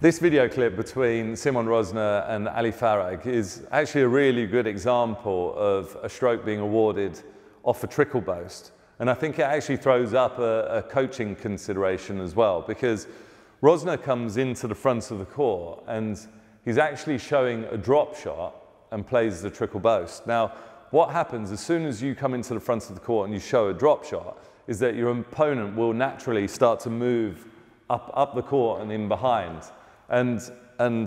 This video clip between Simon Rosner and Ali Farag is actually a really good example of a stroke being awarded off a trickle boast. And I think it actually throws up a coaching consideration as well, because Rosner comes into the front of the court and he's actually showing a drop shot and plays the trickle boast. Now, what happens as soon as you come into the front of the court and you show a drop shot is that your opponent will naturally start to move up the court and in behind. And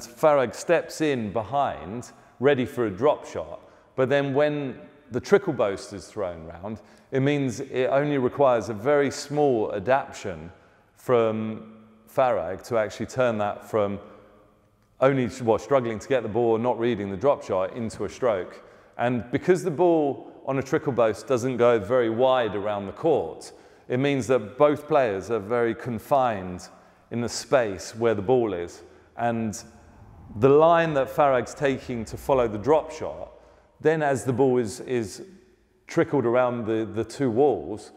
Farag steps in behind, ready for a drop shot. But then when the trickle boast is thrown round, it means it only requires a very small adaptation from Farag to actually turn that from only struggling to get the ball, not reading the drop shot, into a stroke. And because the ball on a trickle boast doesn't go very wide around the court, it means that both players are very confined in the space where the ball is. And the line that Farag's taking to follow the drop shot, then as the ball is trickled around the two walls,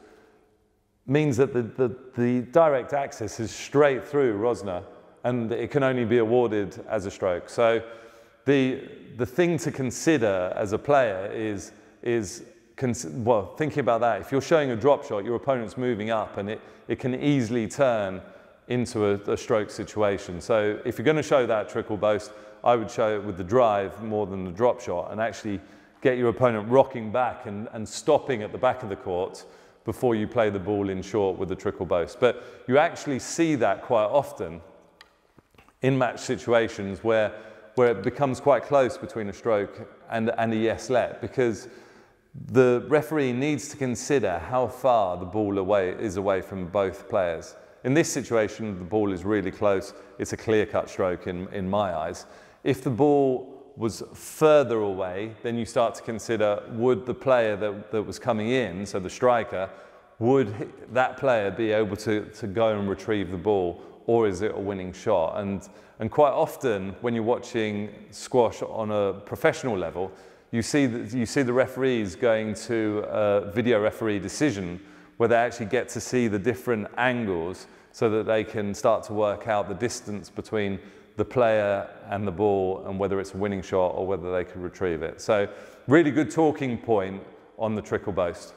means that the direct access is straight through Rosner, and it can only be awarded as a stroke. So the thing to consider as a player is thinking about that. If you're showing a drop shot, your opponent's moving up, and it can easily turn into a stroke situation. So if you're going to show that trickle boast, I would show it with the drive more than the drop shot, and actually get your opponent rocking back and stopping at the back of the court before you play the ball in short with the trickle boast. But you actually see that quite often in match situations where it becomes quite close between a stroke and a yes let, because the referee needs to consider how far the ball is away from both players. In this situation, the ball is really close. It's a clear-cut stroke in my eyes. If the ball was further away, then you start to consider, would the player that was coming in, so the striker, would that player be able to go and retrieve the ball, or is it a winning shot? And quite often, when you're watching squash on a professional level, you see the referees going to a video referee decision where they actually get to see the different angles so that they can start to work out the distance between the player and the ball and whether it's a winning shot or whether they can retrieve it. So really good talking point on the trickle boast.